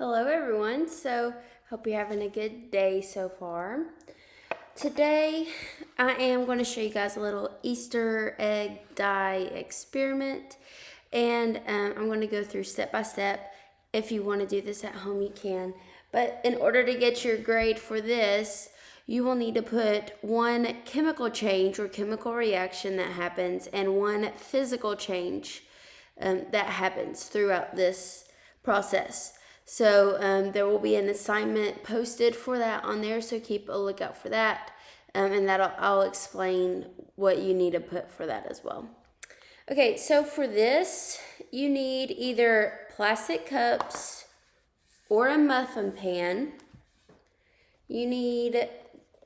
Hello everyone, so hope you're having a good day so far. Today I am going to show you guys a little Easter egg dye experiment, and I'm going to go through step by step. If you want to do this at home you can, but in order to get your grade for this you will need to put one chemical change or chemical reaction that happens and one physical change that happens throughout this process. So there will be an assignment posted for that on there, so keep a lookout for that. And I'll explain what you need to put for that as well. Okay, so for this, you need either plastic cups or a muffin pan. You need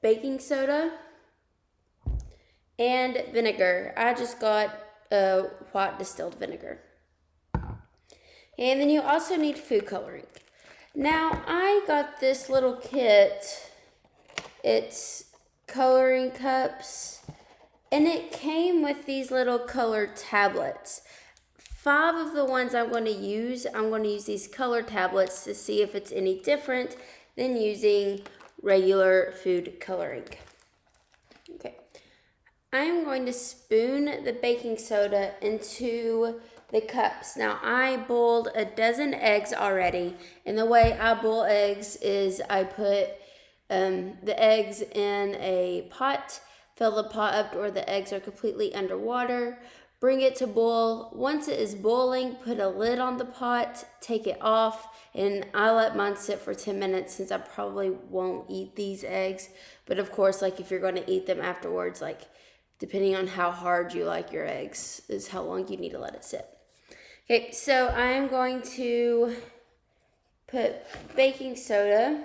baking soda and vinegar. I just got white distilled vinegar. And then you also need food coloring. Now, I got this little kit. It's coloring cups, and it came with these little colored tablets. 5 of the ones I'm going to use these color tablets to see if it's any different than using regular food coloring. Okay. I'm going to spoon the baking soda into the cups. Now, I boiled a dozen eggs already, and the way I boil eggs is I put the eggs in a pot, fill the pot up where the eggs are completely underwater, bring it to boil. Once it is boiling, put a lid on the pot, take it off, and I let mine sit for 10 minutes since I probably won't eat these eggs. But of course, like if you're going to eat them afterwards, like depending on how hard you like your eggs is how long you need to let it sit. Okay, so I'm going to put baking soda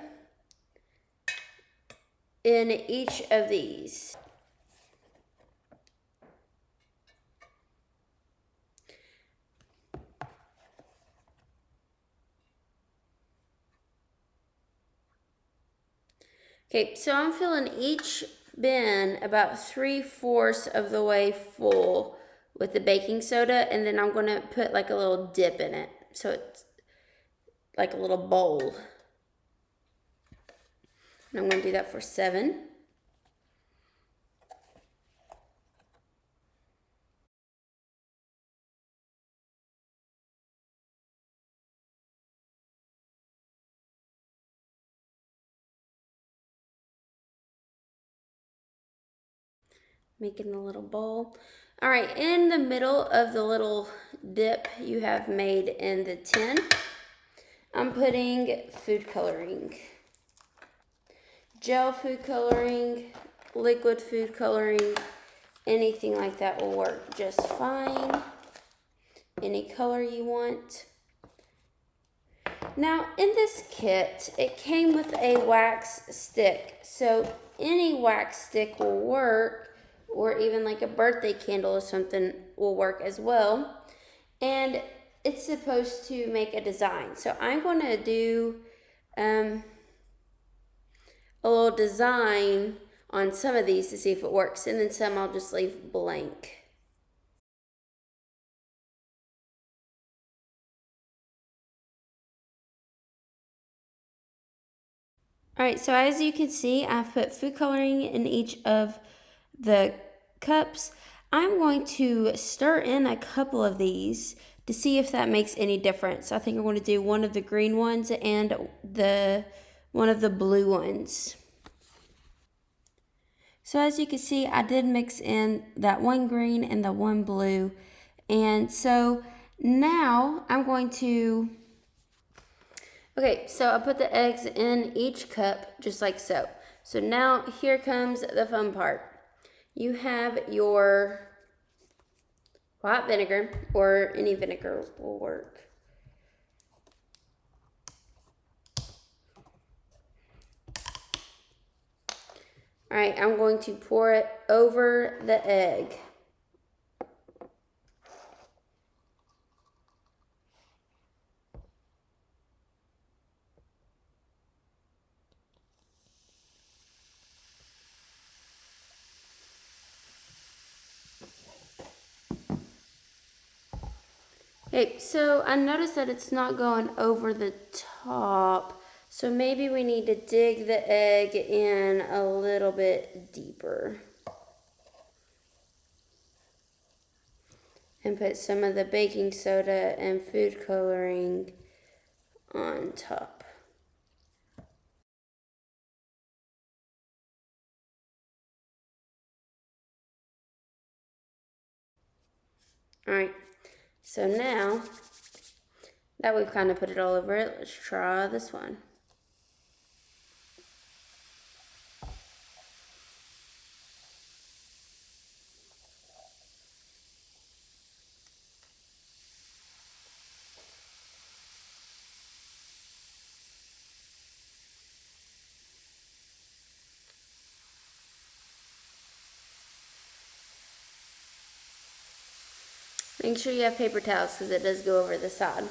in each of these. Okay, so I'm filling each bin about 3/4 of the way full with the baking soda, and then I'm going to put like a little dip in it. So it's like a little bowl. And I'm going to do that for 7. Making a little bowl. All right, in the middle of the little dip you have made in the tin, I'm putting food coloring. Gel food coloring, liquid food coloring, anything like that will work just fine. Any color you want. Now, in this kit, it came with a wax stick. So any wax stick will work, or even like a birthday candle or something will work as well. And it's supposed to make a design. So I'm going to do a little design on some of these to see if it works, and then some I'll just leave blank. All right, so as you can see, I've put food coloring in each of the cups. I'm going to stir in a couple of these to see if that makes any difference. I think I'm going to do one of the green ones and one of the blue ones. So as you can see, I did mix in that one green and the one blue. And so now I'm going to, okay, so I put the eggs in each cup just like so. So now here comes the fun part. You have your white vinegar, or any vinegar will work. All right, I'm going to pour it over the egg. Okay, so I noticed that it's not going over the top. So maybe we need to dig the egg in a little bit deeper. And put some of the baking soda and food coloring on top. Alright, so now that we've kind of put it all over it, let's try this one. Make sure you have paper towels because it does go over the side.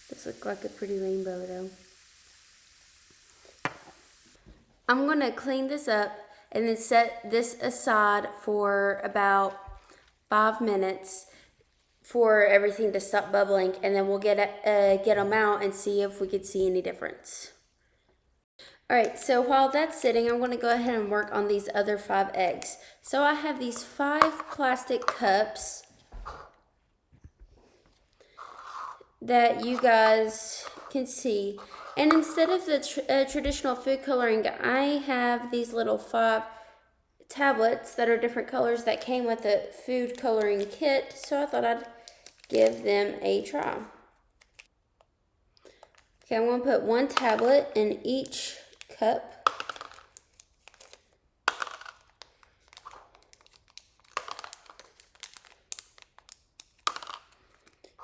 This looks like a pretty rainbow though. I'm going to clean this up and then set this aside for about 5 minutes for everything to stop bubbling, and then we'll get them out and see if we could see any difference. Alright, so while that's sitting, I'm going to go ahead and work on these other 5 eggs. So I have these 5 plastic cups that you guys can see. And instead of the traditional food coloring, I have these little 5 tablets that are different colors that came with the food coloring kit. So I thought I'd give them a try. Okay, I'm going to put 1 tablet in each cup.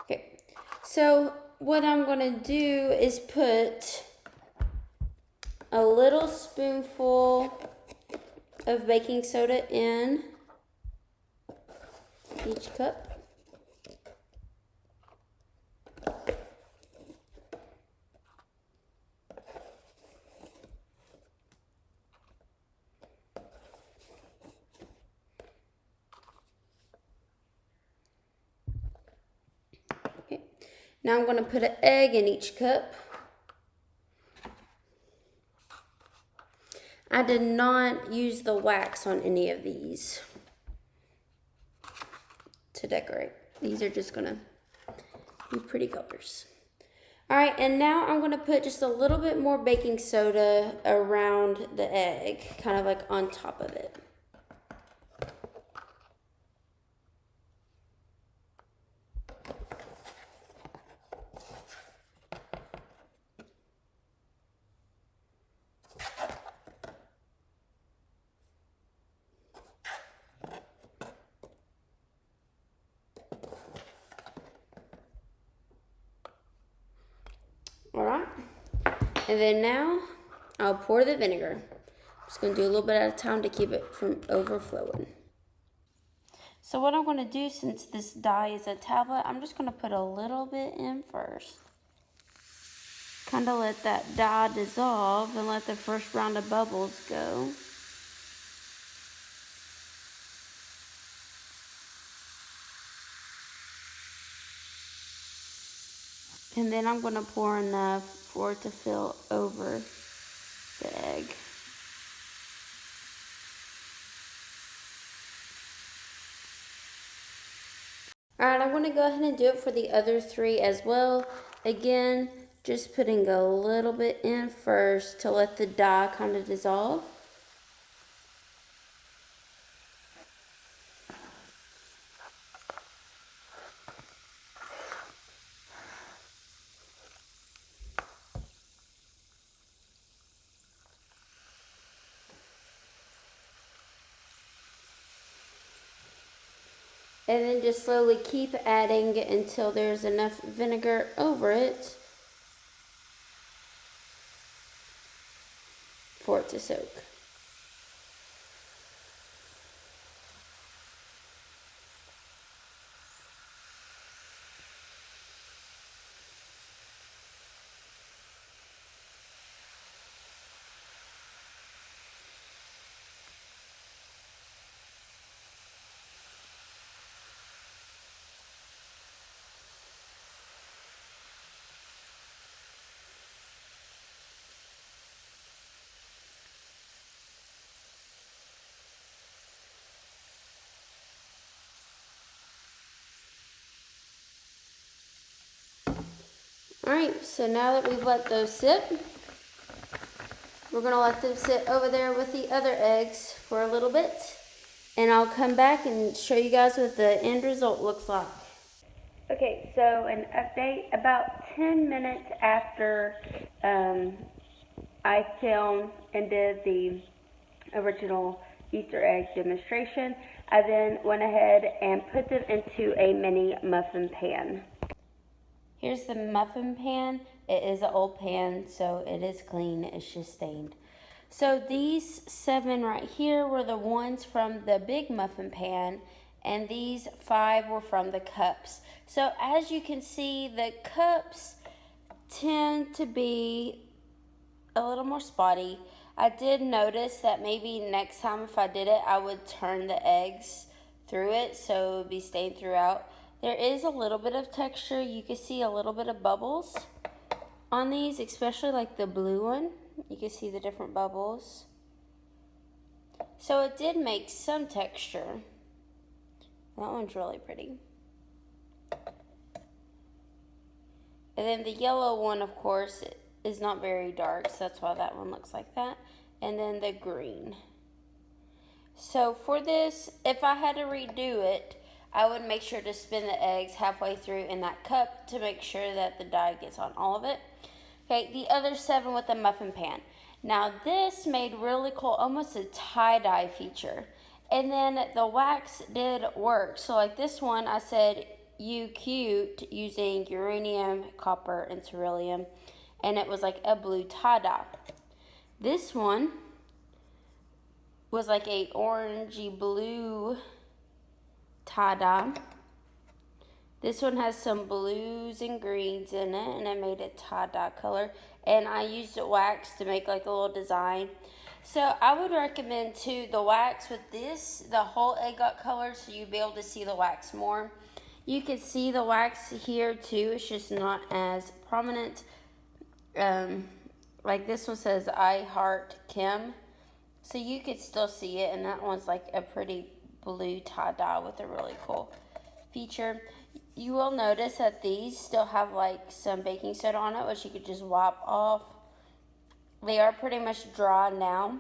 Okay, so what I'm going to do is put a little spoonful of baking soda in each cup. Okay, now I'm going to put an egg in each cup. I did not use the wax on any of these to decorate. These are just going to be pretty colors. Alright, and now I'm going to put just a little bit more baking soda around the egg, kind of like on top of it. Alright, and then now I'll pour the vinegar. I'm just going to do a little bit at a time to keep it from overflowing. So what I'm going to do, since this die is a tablet, I'm just going to put a little bit in first. Kind of let that dye dissolve and let the first round of bubbles go. And then I'm going to pour enough for it to fill over the egg. Alright, I'm going to go ahead and do it for the other 3 as well. Again, just putting a little bit in first to let the dye kind of dissolve. And then just slowly keep adding until there's enough vinegar over it for it to soak. Alright, so now that we've let those sit, we're going to let them sit over there with the other eggs for a little bit. And I'll come back and show you guys what the end result looks like. Okay, so an update. About 10 minutes after I filmed and did the original Easter egg demonstration, I then went ahead and put them into a mini muffin pan. Here's the muffin pan. It is an old pan, so it is clean. It's just stained. So these 7 right here were the ones from the big muffin pan, and these 5 were from the cups. So as you can see, the cups tend to be a little more spotty. I did notice that maybe next time if I did it, I would turn the eggs through it so it would be stained throughout. There is a little bit of texture. You can see a little bit of bubbles on these, especially like the blue one. You can see the different bubbles. So it did make some texture. That one's really pretty. And then the yellow one, of course, is not very dark, so that's why that one looks like that. And then the green. So for this, if I had to redo it, I would make sure to spin the eggs halfway through in that cup to make sure that the dye gets on all of it. Okay, the other 7 with the muffin pan. Now this made really cool, almost a tie-dye feature. And then the wax did work. So like this one, I said, "You cute," using uranium, copper, and beryllium. And it was like a blue tie-dye. This one was like a orangey blue tie-dye. This one has some blues and greens in it, and I made it tie-dye color. And I used wax to make like a little design. So I would recommend too, the wax with this, the whole egg got colored, so you'd be able to see the wax more. You can see the wax here too, it's just not as prominent. Like this one says "I Heart Kim," so you could still see it, and that one's like a pretty blue tie-dye with a really cool feature. You will notice that these still have like some baking soda on it, which you could just wipe off. They are pretty much dry now.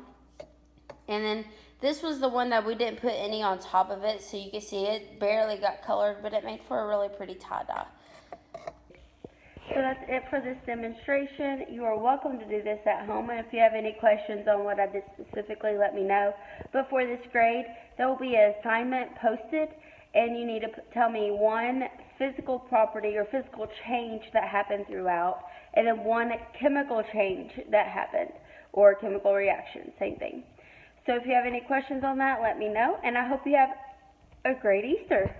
And then this was the one that we didn't put any on top of it, so you can see it barely got colored, but it made for a really pretty tie-dye. So that's it for this demonstration. You are welcome to do this at home, and if you have any questions on what I did specifically, let me know. But for this grade, there will be an assignment posted, and you need to tell me one physical property or physical change that happened throughout, and then one chemical change that happened, or chemical reaction, same thing. So if you have any questions on that, let me know, and I hope you have a great Easter.